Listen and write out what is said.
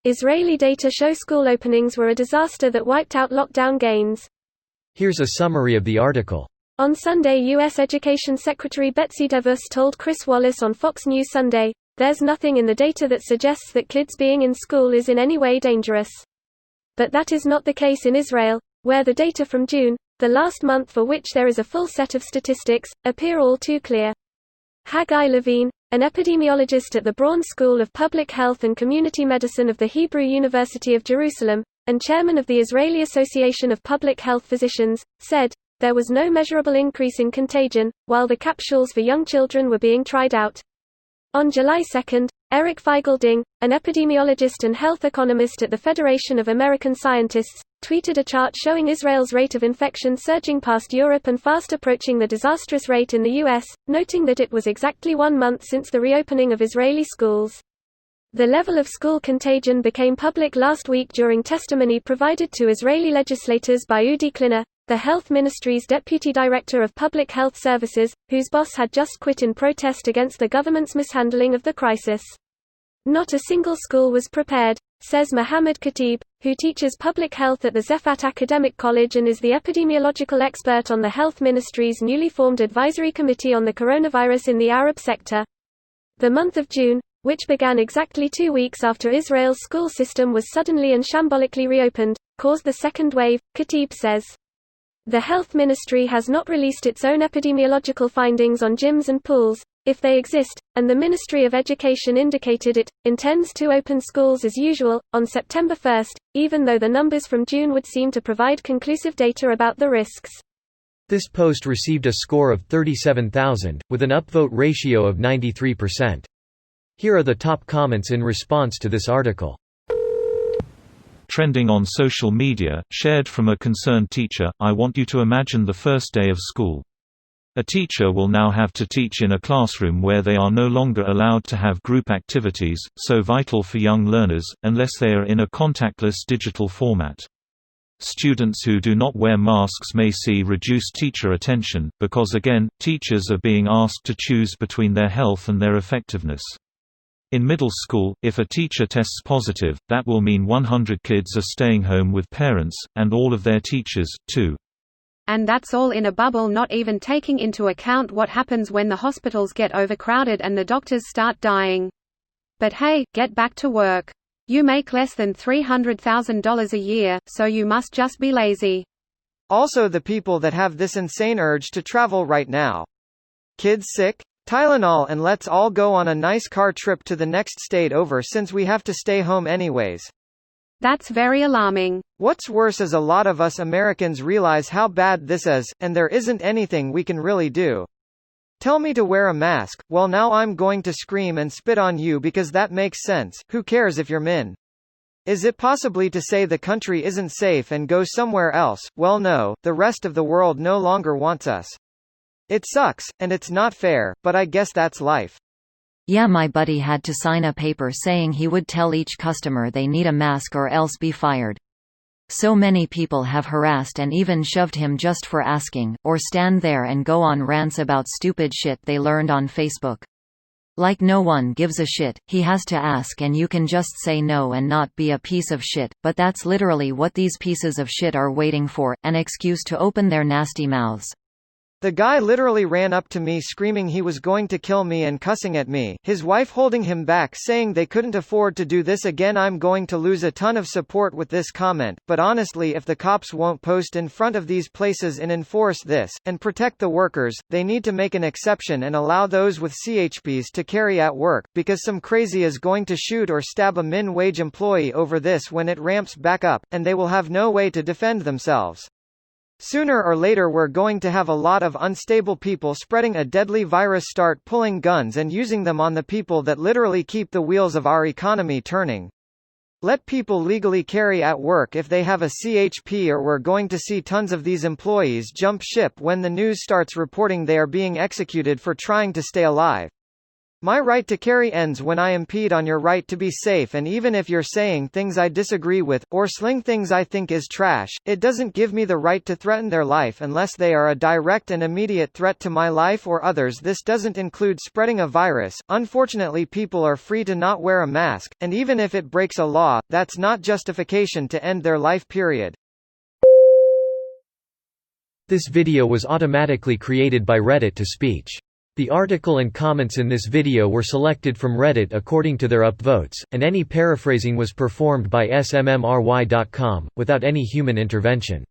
Israeli data show school openings were a disaster that wiped out lockdown gains. Here's a summary of the article. On Sunday, U.S. Education Secretary Betsy DeVos told Chris Wallace on Fox News Sunday, "There's nothing in the data that suggests that kids being in school is in any way dangerous." But that is not the case in Israel, where the data from June, the last month for which there is a full set of statistics, appear all too clear. Haggai Levine, an epidemiologist at the Braun School of Public Health and Community Medicine of the Hebrew University of Jerusalem, and chairman of the Israeli Association of Public Health Physicians, said, there was no measurable increase in contagion, while the capsules for young children were being tried out. On July 2, Eric Feigelding, an epidemiologist and health economist at the Federation of American Scientists, tweeted a chart showing Israel's rate of infection surging past Europe and fast approaching the disastrous rate in the US, noting that it was exactly 1 month since the reopening of Israeli schools. The level of school contagion became public last week during testimony provided to Israeli legislators by Udi Kliner, the Health Ministry's Deputy Director of Public Health Services, whose boss had just quit in protest against the government's mishandling of the crisis. Not a single school was prepared, says Mohammed Khatib, who teaches public health at the Zefat Academic College and is the epidemiological expert on the Health Ministry's newly formed Advisory Committee on the Coronavirus in the Arab sector. The month of June, which began exactly 2 weeks after Israel's school system was suddenly and shambolically reopened, caused the second wave, Khatib says. The Health Ministry has not released its own epidemiological findings on gyms and pools, if they exist, and the Ministry of Education indicated it intends to open schools as usual on September 1, even though the numbers from June would seem to provide conclusive data about the risks. This post received a score of 37,000, with an upvote ratio of 93%. Here are the top comments in response to this article. Trending on social media, shared from a concerned teacher, I want you to imagine the first day of school. A teacher will now have to teach in a classroom where they are no longer allowed to have group activities, so vital for young learners, unless they are in a contactless digital format. Students who do not wear masks may see reduced teacher attention, because again, teachers are being asked to choose between their health and their effectiveness. In middle school, if a teacher tests positive, that will mean 100 kids are staying home with parents, and all of their teachers, too. And that's all in a bubble, not even taking into account what happens when the hospitals get overcrowded and the doctors start dying. But hey, get back to work. You make less than $300,000 a year, so you must just be lazy. Also the people that have this insane urge to travel right now. Kids sick? Tylenol and let's all go on a nice car trip to the next state over since we have to stay home anyways. That's very alarming. What's worse is a lot of us Americans realize how bad this is, and there isn't anything we can really do. Tell me to wear a mask, well now I'm going to scream and spit on you because that makes sense, who cares if you're min? Is it possibly to say the country isn't safe and go somewhere else? Well no, the rest of the world no longer wants us. It sucks, and it's not fair, but I guess that's life. Yeah, my buddy had to sign a paper saying he would tell each customer they need a mask or else be fired. So many people have harassed and even shoved him just for asking, or stand there and go on rants about stupid shit they learned on Facebook. Like no one gives a shit, he has to ask and you can just say no and not be a piece of shit, but that's literally what these pieces of shit are waiting for, an excuse to open their nasty mouths. The guy literally ran up to me screaming he was going to kill me and cussing at me, his wife holding him back saying they couldn't afford to do this again. I'm going to lose a ton of support with this comment, but honestly if the cops won't post in front of these places and enforce this, and protect the workers, they need to make an exception and allow those with CHPs to carry at work, because some crazy is going to shoot or stab a min-wage employee over this when it ramps back up, and they will have no way to defend themselves. Sooner or later we're going to have a lot of unstable people spreading a deadly virus start pulling guns and using them on the people that literally keep the wheels of our economy turning. Let people legally carry at work if they have a CHP, or we're going to see tons of these employees jump ship when the news starts reporting they are being executed for trying to stay alive. My right to carry ends when I impede on your right to be safe, and even if you're saying things I disagree with, or sling things I think is trash, it doesn't give me the right to threaten their life unless they are a direct and immediate threat to my life or others. This doesn't include spreading a virus. Unfortunately, people are free to not wear a mask, and even if it breaks a law, that's not justification to end their life, period. This video was automatically created by Reddit to speech. The article and comments in this video were selected from Reddit according to their upvotes, and any paraphrasing was performed by smmry.com, without any human intervention.